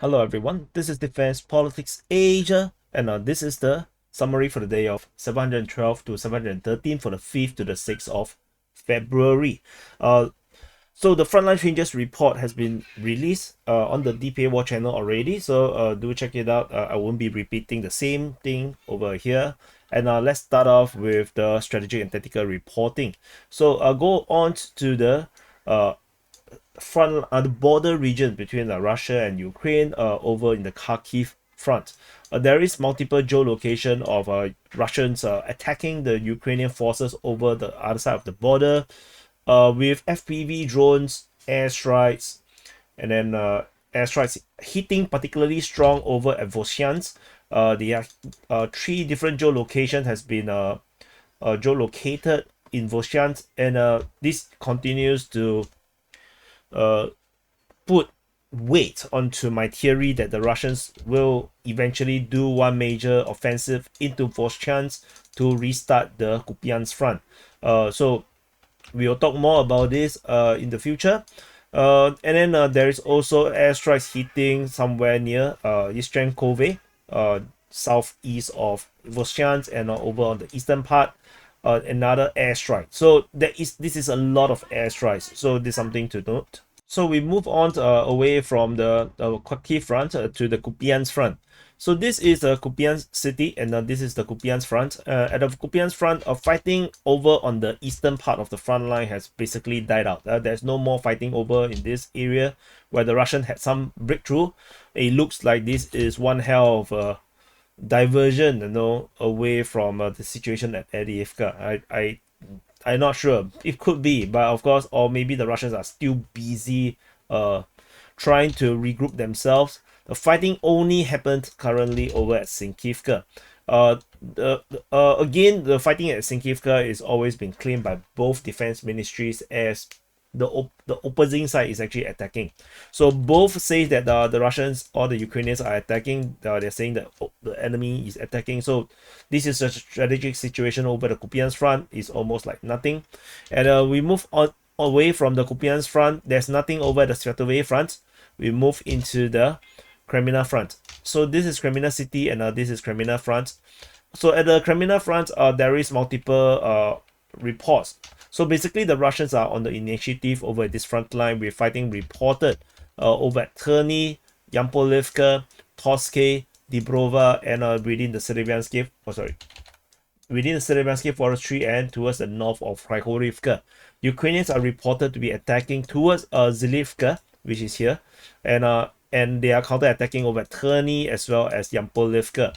Hello everyone, this is Defense Politics Asia, and this is the summary for the day of 712 to 713 for the 5th to the 6th of February. So the frontline changes report has been released on the DPA War channel already, so do check it out. I won't be repeating the same thing over here. And let's start off with the strategic and tactical reporting. So go on to the the border region between Russia and Ukraine over in the Kharkiv Front. There is multiple geolocation of Russians attacking the Ukrainian forces over the other side of the border with FPV drones, airstrikes, and then airstrikes hitting particularly strong over at Vosyansk. The three different geolocation has been geolocated in Vosyansk, and this continues to put weight onto my theory that the Russians will eventually do one major offensive into Vosyansk to restart the Kupyansk Front. So we will talk more about this in the future. And then there is also airstrikes hitting somewhere near Ystremkove, southeast of Vosyansk, and over on the eastern part. Another airstrike. So this is a lot of airstrikes. So this is something to note. So we move on away from the Kharkiv Front to the Kupyansk Front. So this is the Kupyansk city, and this is the Kupyansk Front. At the Kupyansk Front, fighting over on the eastern part of the front line has basically died out. There's no more fighting over in this area where the Russian had some breakthrough. It looks like this is one hell of a diversion, away from the situation at Avdiivka. I'm not sure. It could be, but of course, or maybe the Russians are still busy trying to regroup themselves. The fighting only happened currently over at Sinkivka. Again, the fighting at Sinkivka is always been claimed by both defense ministries as the opposing side is actually attacking. So both say that the Russians or the Ukrainians are attacking. They're saying that the enemy is attacking. So this is a strategic situation over the Kupyansk Front. Is almost like nothing. And we move on away from the Kupyansk Front. There's nothing over the Siversk Front. We move into the Kreminna Front. So this is Kreminna City, and this is Kreminna Front. So at the Kreminna Front, there is multiple reports. So basically, the Russians are on the initiative over this front line with fighting reported over at Terny, Yampolivka, Toske, Dibrova, and within the Siversk forestry and towards the north of Krychorivka. Ukrainians are reported to be attacking towards Zilivka, which is here, and they are counter-attacking over at Terny as well as Yampolivka.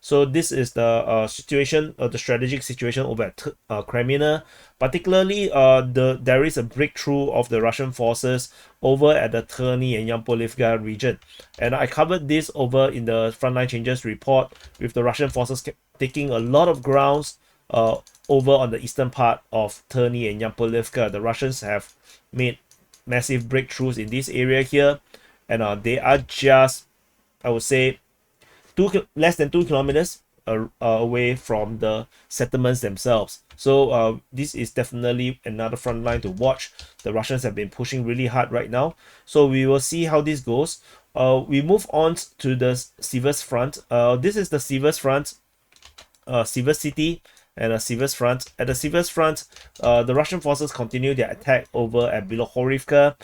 So this is the situation, the strategic situation over at Kreminna. Particularly, there is a breakthrough of the Russian forces over at the Terny and Yampolivka region, and I covered this over in the frontline changes report with the Russian forces taking a lot of grounds over on the eastern part of Terny and Yampolivka. The Russians have made massive breakthroughs in this area here, and they are just, I would say, less than 2 kilometers away from the settlements themselves. So this is definitely another front line to watch. The Russians have been pushing really hard right now, so we will see how this goes. We move on to the Siversk Front. This is the Siversk Front, Siversk City, and a Siversk Front. At the Siversk Front, the Russian forces continue their attack over at Bilohorivka.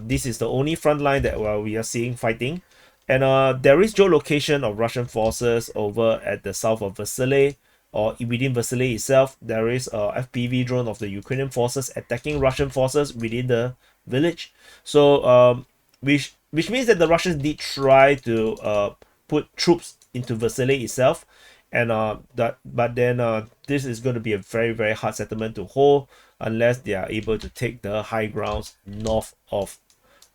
This is the only front line that we are seeing fighting. And there is geolocation of Russian forces over at the south of Vasily, or within Vasily itself. There is a FPV drone of the Ukrainian forces attacking Russian forces within the village. So, which means that the Russians did try to put troops into Vasily itself, and but then this is going to be a very, very hard settlement to hold unless they are able to take the high grounds north of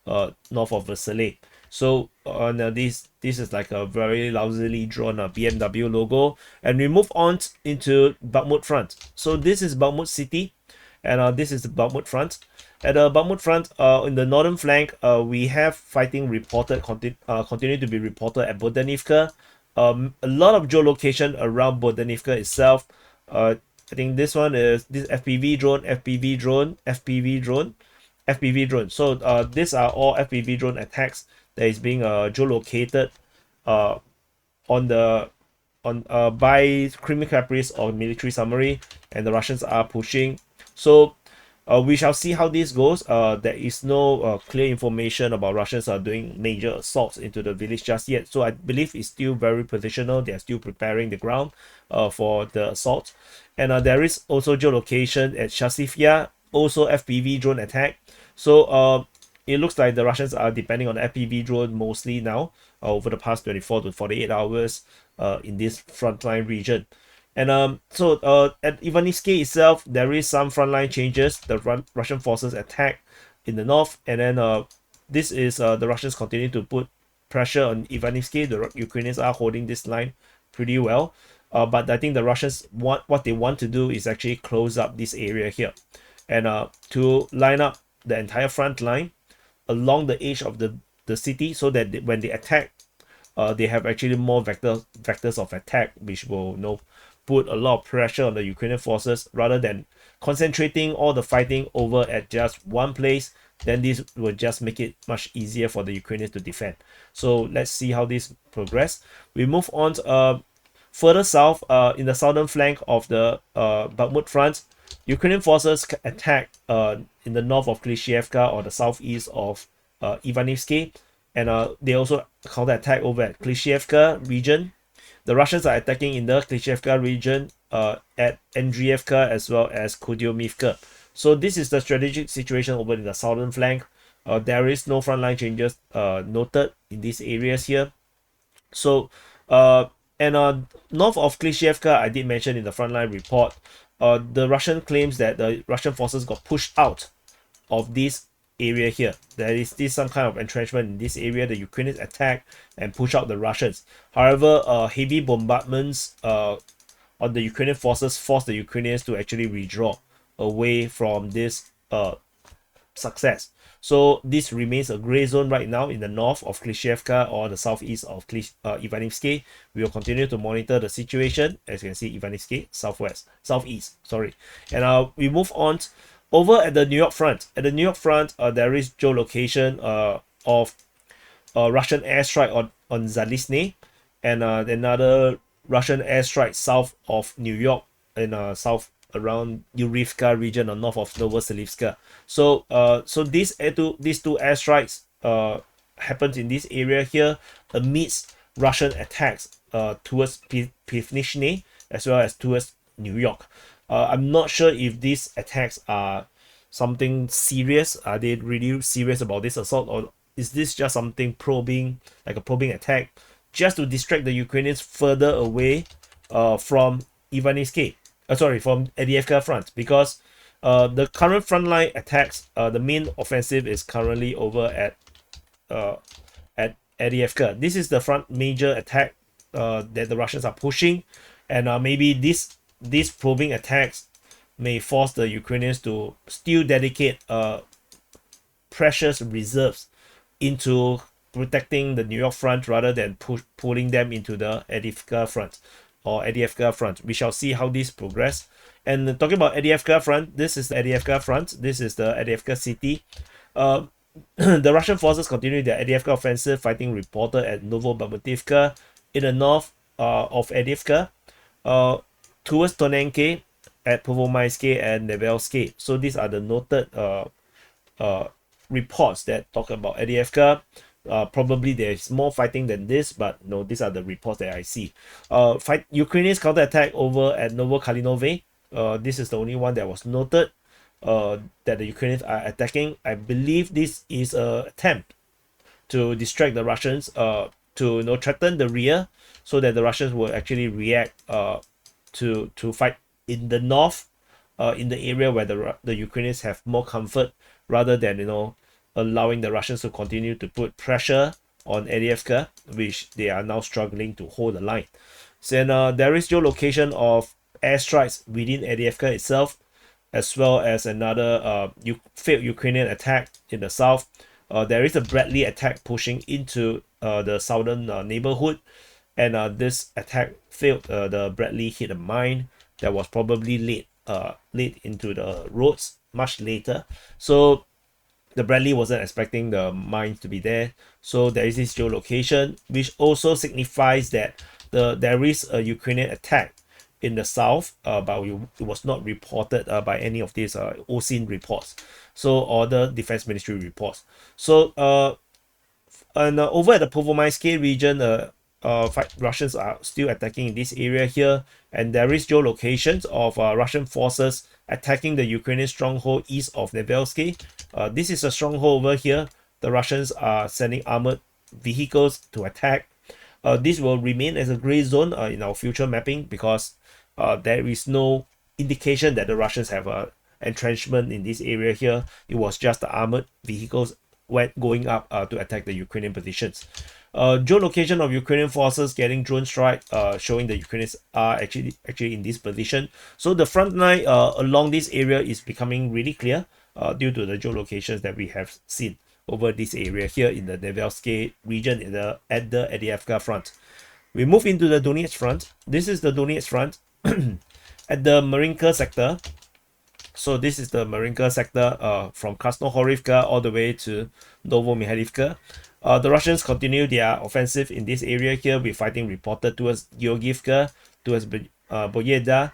Vasily. So now this is like a very lousily drawn BMW logo, and we move on into Bakhmut Front. So this is Bakhmut City, and this is the Bakhmut Front. At the Bakhmut Front, in the northern flank, we have fighting reported continue to be reported at Bodanivka. A lot of geolocation around Bodanivka itself. I think this one is this FPV drone, FPV drone. So these are all FPV drone attacks that is being geolocated uh, on the by criminal caprice or military summary, and the Russians are pushing. So we shall see how this goes. There is no clear information about Russians are doing major assaults into the village just yet. So I believe it's still very positional. They are still preparing the ground for the assault. And there is also geolocation at Chasiv, also FPV drone attack. So it looks like the Russians are depending on FPV drone mostly now over the past 24 to 48 hours in this frontline region. And so at Ivanivsky itself, there is some frontline changes. The Russian forces attack in the north, and then this is the Russians continue to put pressure on Ivanivsky. The Ukrainians are holding this line pretty well, but I think the Russians what they want to do is actually close up this area here, and to line up the entire front line along the edge of the city, so that when they attack, they have actually more vectors of attack, which will put a lot of pressure on the Ukrainian forces rather than concentrating all the fighting over at just one place. Then this will just make it much easier for the Ukrainians to defend. So let's see how this progress. We move on to, further south, in the southern flank of the Bakhmut Front. Ukrainian forces attack in the north of Klishchiivka or the southeast of Ivanivsky, and they also counterattack over at Klishchiivka region. The Russians are attacking in the Klishchiivka region at Andriivka as well as Kudyomivka. So this is the strategic situation over in the southern flank. There is no frontline changes noted in these areas here. So north of Klishchiivka, I did mention in the frontline report, the Russian claims that the Russian forces got pushed out of this area here. There is still some kind of entrenchment in this area. The Ukrainians attack and push out the Russians. However, heavy bombardments on the Ukrainian forces force the Ukrainians to actually withdraw away from this success. So this remains a gray zone right now in the north of Klishchiivka or the southeast of Ivanivsky. We will continue to monitor the situation. As you can see, Ivanivsky, southeast, sorry. And we move on over at the Niu-York Front. At the Niu-York Front, there is geolocation of Russian airstrike on Zalizny, and another Russian airstrike south of New York and south around Avdiivka region or north of Novomykhailivka. So these two airstrikes happened in this area here amidst Russian attacks towards Pivnishny as well as towards New York. I'm not sure if these attacks are something serious. Are they really serious about this assault, or is this just something probing, like a probing attack, just to distract the Ukrainians further away from Ivanivsky? From Avdiivka Front, because the current frontline attacks, the main offensive is currently over at Avdiivka. This is the front major attack that the Russians are pushing, and maybe these probing attacks may force the Ukrainians to still dedicate precious reserves into protecting the New York Front rather than pulling them into the Avdiivka Front or Avdiivka Front. We shall see how this progress. And talking about Avdiivka Front, this is the Avdiivka Front. This is the Avdiivka city. The Russian forces continue their Avdiivka offensive, fighting reported at Novomykhailivka in the north of Avdiivka, towards Tonenke at Povomaysky and Nevelsky. So these are the noted reports that talk about Avdiivka. Probably there is more fighting than this, but no, these are the reports that I see. Ukrainians counterattack over at Novomykhailivka. This is the only one that was noted that the Ukrainians are attacking. I believe this is an attempt to distract the Russians, to threaten the rear, so that the Russians will actually react to fight in the north, in the area where the Ukrainians have more comfort, rather than allowing the Russians to continue to put pressure on Avdiivka, which they are now struggling to hold the line. So there is geolocation of airstrikes within Avdiivka itself, as well as another failed Ukrainian attack in the south. There is a Bradley attack pushing into the southern neighborhood, and this attack failed. The Bradley hit a mine that was probably laid into the roads much later. So the Bradley wasn't expecting the mine to be there. So there is this geolocation, which also signifies that there is a Ukrainian attack in the south, but it was not reported by any of these OSIN reports, or the Defense Ministry reports. So and over at the Povomaysky region, Russians are still attacking in this area here, and there is geolocations of Russian forces attacking the Ukrainian stronghold east of Nevelsky. This is a stronghold over here. The Russians are sending armored vehicles to attack. This will remain as a gray zone in our future mapping, because there is no indication that the Russians have a entrenchment in this area here. It was just the armored vehicles going up to attack the Ukrainian positions. Geolocation of Ukrainian forces getting drone strike, showing the Ukrainians are actually in this position. So the front line along this area is becoming really clear due to the geolocations that we have seen over this area here in the Nevelsky region at the Avdiivka Front. We move into the Donetsk Front. This is the Donetsk Front at the Marinka sector. So this is the Marinka sector from Krasnohorivka all the way to Novomykhailivka. The Russians continue their offensive in this area here, with fighting reported towards Georgievka, towards Boyeda,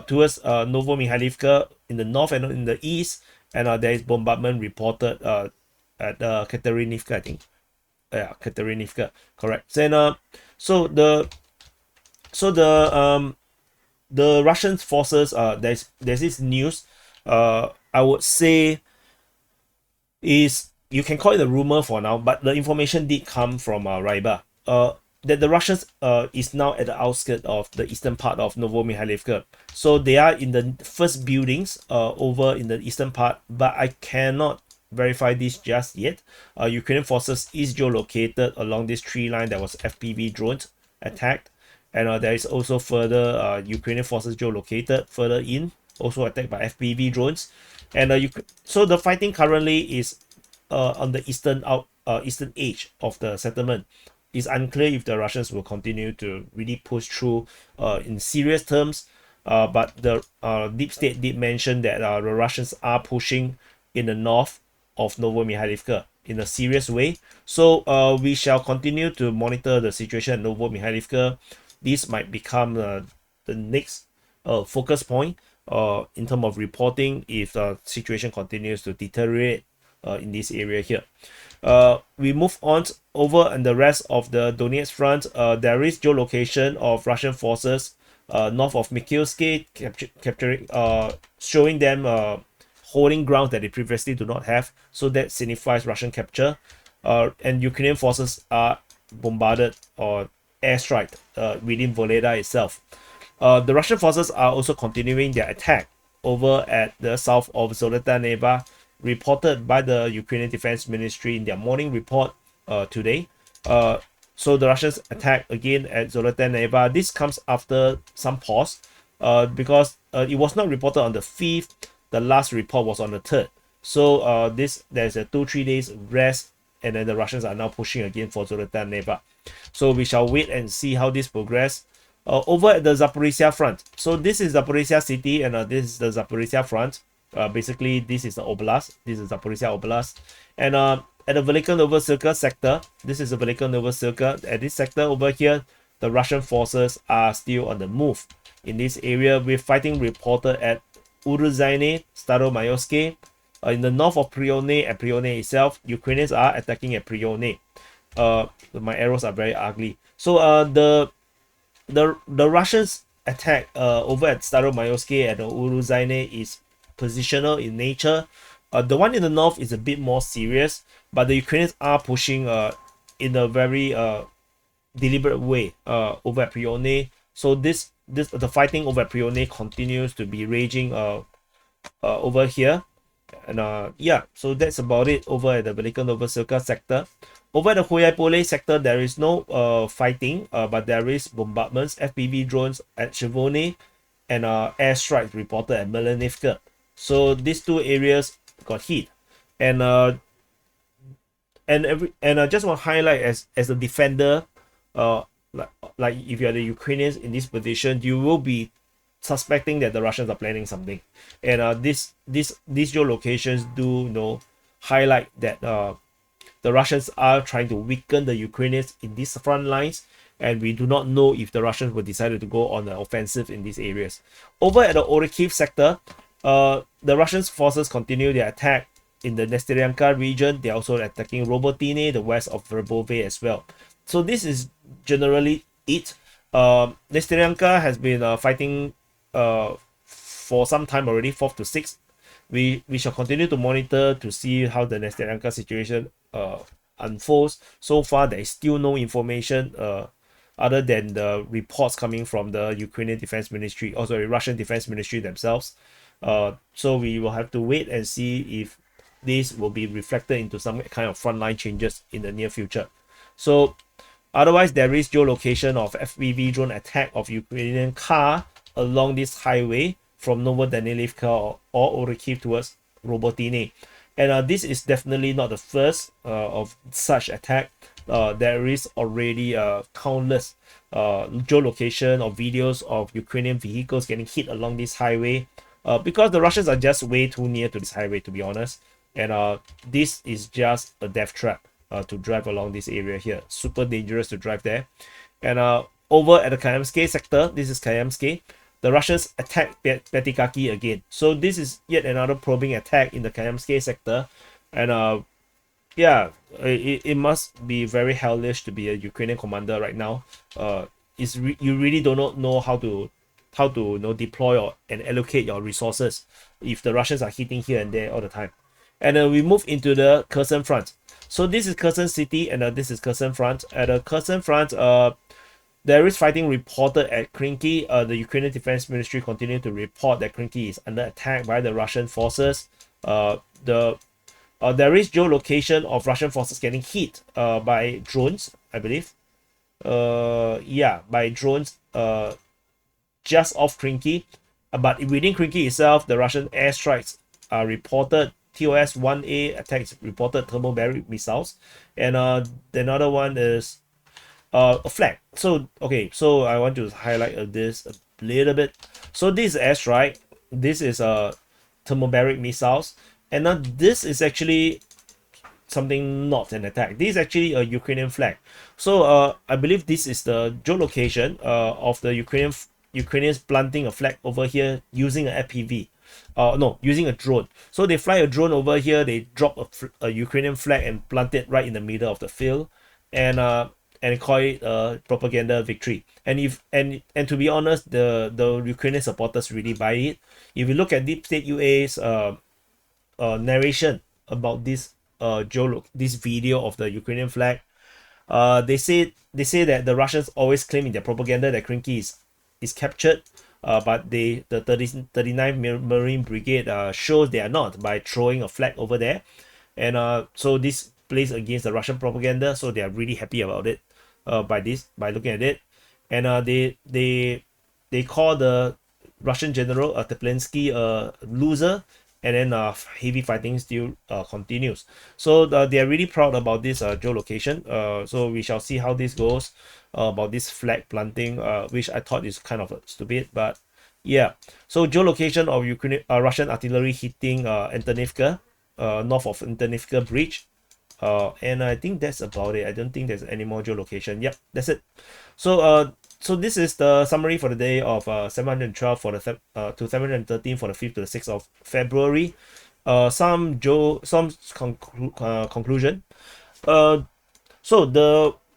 towards Novomykhailivka in the north and in the east, and there is bombardment reported at Katerinivka, I think. Yeah, Katerinivka, correct. And so the Russian forces, there's this news, I would say, is, you can call it a rumor for now, but the information did come from Ryba, that the Russians is now at the outskirts of the eastern part of Novomykhailivka. So they are in the first buildings over in the eastern part, but I cannot verify this just yet. Ukrainian forces is geolocated along this tree line that was FPV drones attacked, and there is also further Ukrainian forces geolocated further in, also attacked by FPV drones. And so the fighting currently is on the eastern edge of the settlement. It's unclear if the Russians will continue to really push through in serious terms, but the deep state did mention that the Russians are pushing in the north of Novomykhailivka in a serious way. So we shall continue to monitor the situation at Novomykhailivka. This might become the next focus point in terms of reporting if the situation continues to deteriorate in this area here. We move on over and the rest of the Donetsk Front. There is geolocation of Russian forces north of Mikhailsky, capturing, showing them holding ground that they previously do not have. So that signifies Russian capture. And Ukrainian forces are bombarded or airstrike within Voleda itself. The Russian forces are also continuing their attack over at the south of Zolota Neva, reported by the Ukrainian Defense Ministry in their morning report today. So the Russians attack again at Zolota Neva. This comes after some pause because it was not reported on the 5th. The last report was on the 3rd. So there's a 2-3 days rest, and then the Russians are now pushing again for Zolota Neva. So we shall wait and see how this progress. Over at the Zaporizhzhia Front. So this is Zaporizhzhia city, and this is the Zaporizhzhia Front. Basically, this is the Oblast. This is Zaporizhzhia Oblast. And at the Velika Novosylka sector, this is the Velika Novosylka. At this sector over here, the Russian forces are still on the move in this area, with fighting reported at Uruzaine, Staromayorsky. In the north of Prione and Prione itself, Ukrainians are attacking at Prione. My arrows are very ugly. So the Russians attack over at Staromayorsky and Uruzaine is positional in nature. The one in the north is a bit more serious, but the Ukrainians are pushing in a very deliberate way over at Prione. So the fighting over at Prione continues to be raging over here. And yeah, so that's about it over at the Velika Novosylka sector. Over the Hoyapole sector, there is no fighting, but there is bombardments, FPV drones at Chivone, and airstrikes reported at Melanivka. So these two areas got hit, and I just want to highlight as a defender, like if you are the Ukrainians in this position, you will be suspecting that the Russians are planning something, and these geolocations do highlight that the Russians are trying to weaken the Ukrainians in these front lines, and we do not know if the Russians will decide to go on the offensive in these areas. Over at the Kharkiv sector, the Russian forces continue their attack in the Nestyanka region. They are also attacking Robotine, the west of Verbove as well. So this is generally it. Nestyanka has been fighting for some time already, 4th to 6th. We shall continue to monitor to see how the Nestyanka situation unfolds. So far, there is still no information other than the reports coming from the Ukrainian Defense Ministry, also Russian Defense Ministry themselves. So we will have to wait and see if this will be reflected into some kind of frontline changes in the near future. So otherwise, there is geolocation of FPV drone attack of Ukrainian car along this highway from Novomykhailivka or Kharkiv towards Robotine. And this is definitely not the first of such attack. There is already countless geolocation or videos of Ukrainian vehicles getting hit along this highway because the Russians are just way too near to this highway, to be honest. And this is just a death trap to drive along this area here. Super dangerous to drive there. And over at the Kayamsky sector, this is Kayamsky, the Russians attack Petikaki again. So this is yet another probing attack in the Kayamsky sector. And yeah, it must be very hellish to be a Ukrainian commander right now. You really do not know how to deploy and allocate your resources if the Russians are hitting here and there all the time. And we move into the Kherson Front. So this is Kherson City, and this is Kherson Front. At the Kherson Front, there is fighting reported at Krinky. The Ukrainian Defense Ministry continue to report that Krinky is under attack by the Russian forces. There is geolocation of Russian forces getting hit by drones, I believe. Yeah, by drones just off Krinky. But within Krinky itself, the Russian airstrikes are reported. TOS-1A attacks reported thermobaric missiles. And another one is a flag. So okay, so I want to highlight this a little bit. So this is airstrike. This is thermobaric missiles. And now this is actually something not an attack. This is actually a Ukrainian flag. So I believe this is the geolocation of the Ukrainians planting a flag over here using an FPV. No, using a drone. So they fly a drone over here, they drop a Ukrainian flag and plant it right in the middle of the field, and call it a propaganda victory. And to be honest, the Ukrainian supporters really buy it. If you look at Deep State UA's narration about this this video of the Ukrainian flag, they say that the Russians always claim in their propaganda that Krinky is captured. But the 39th Marine Brigade shows they are not by throwing a flag over there. And so this plays against the Russian propaganda, so they are really happy about it by looking at it. And they call the Russian general Teplinsky a loser, and then heavy fighting still continues. So they are really proud about this geolocation. So we shall see how this goes about this flag planting, which I thought is kind of stupid, but yeah. So geolocation of Ukrainian Russian artillery hitting Antonivka, north of Antonivka Bridge. And I think that's about it. I don't think there's any more geolocation. Yep, that's it. So so this is the summary for the day of 712 for the to 713 for the 5th to the 6th of February. Some conclusion. So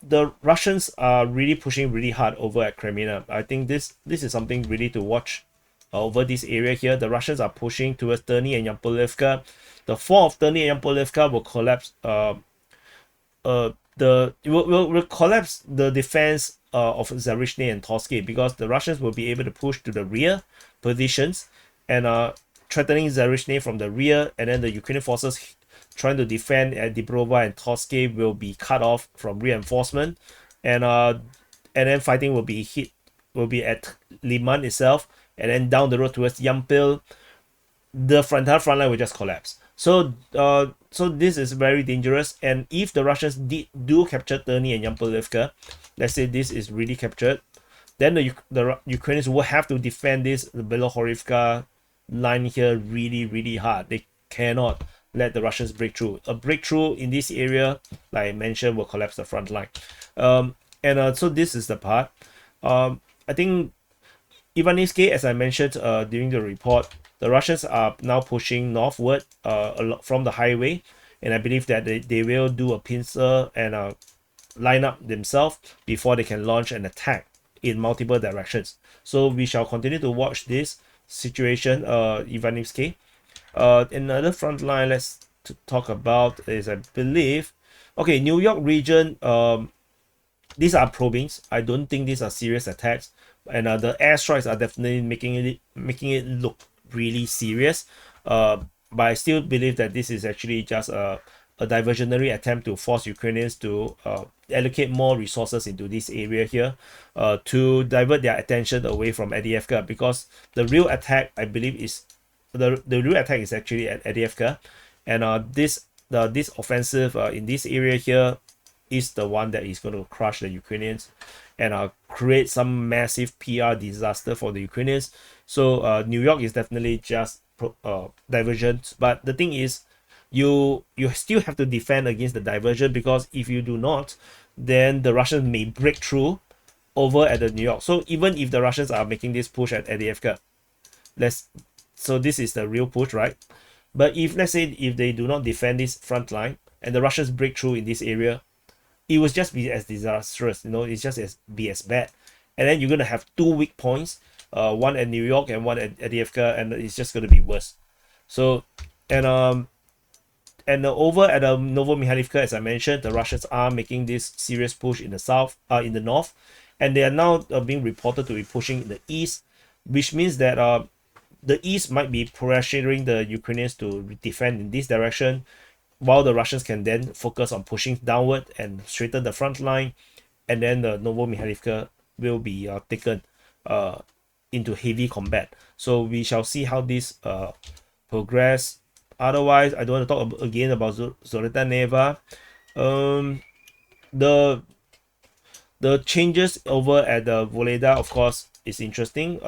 the Russians are really pushing really hard over at Kreminna. I think this is something really to watch over this area here. The Russians are pushing towards Terny and Yampolivka. The fall of Terny and Yampolivka will collapse will collapse the defense of Zaporizhzhia and Torsky, because the Russians will be able to push to the rear positions and threatening Zaporizhzhia from the rear, and then the Ukrainian forces trying to defend at Dniprova and Torsky will be cut off from reinforcement, and then fighting will be at Liman itself, and then down the road towards Yampil, the entire front line will just collapse. So this is very dangerous. And if the Russians do capture Terny and Yampolivka, let's say this is really captured, then the Ukrainians will have to defend this Belohorivka line here really hard. They cannot let the Russians break through. A breakthrough in this area, like I mentioned, will collapse the front line. So this is the part. I think Ivanivsky, as I mentioned during the report, the Russians are now pushing northward from the highway, and I believe that they will do a pincer and line up themselves before they can launch an attack in multiple directions. So we shall continue to watch this situation, Ivanivsky. Another front line let's talk about is, I believe, okay, New York region. These are probings. I don't think these are serious attacks, and the airstrikes are definitely making it look really serious. But I still believe that this is actually just a diversionary attempt to force Ukrainians to allocate more resources into this area here, to divert their attention away from Avdiivka, because the real attack, I believe, is the real attack is actually at Avdiivka, and this offensive in this area here is the one that is going to crush the Ukrainians and create some massive PR disaster for the Ukrainians. So New York is definitely just divergent, but the thing is, you still have to defend against the diversion, because if you do not, then the Russians may break through over at the New York. So even if the Russians are making this push at Avdiivka, so this is the real push, right? But if, let's say, if they do not defend this front line and the Russians break through in this area, it will just be as disastrous, it's just be as bad. And then you're going to have two weak points, one at New York and one at Avdiivka, and it's just going to be worse. So, and over at Novomykhailivka, as I mentioned, the Russians are making this serious push in the north, and they are now being reported to be pushing in the east, which means that the east might be pressuring the Ukrainians to defend in this direction, while the Russians can then focus on pushing downward and straighten the front line, and then the Novomykhailivka will be taken into heavy combat. So we shall see how this progress. Otherwise, I don't want to talk again about Zoreta Neva. The changes over at the Voleda, of course, is interesting.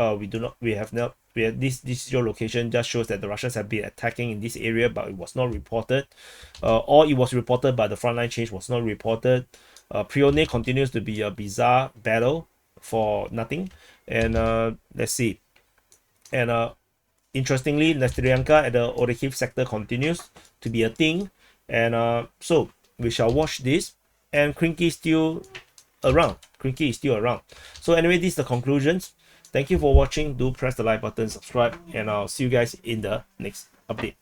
This geolocation just shows that the Russians have been attacking in this area, but it was not reported, or it was reported but the frontline change was not reported. Prione continues to be a bizarre battle for nothing, and let's see. And interestingly, Nesteryanka at the Orikhiv sector continues to be a thing, and so we shall watch this. And Krinky is still around. So anyway, these are the conclusions. Thank you for watching. Do press the like button, subscribe, and I'll see you guys in the next update.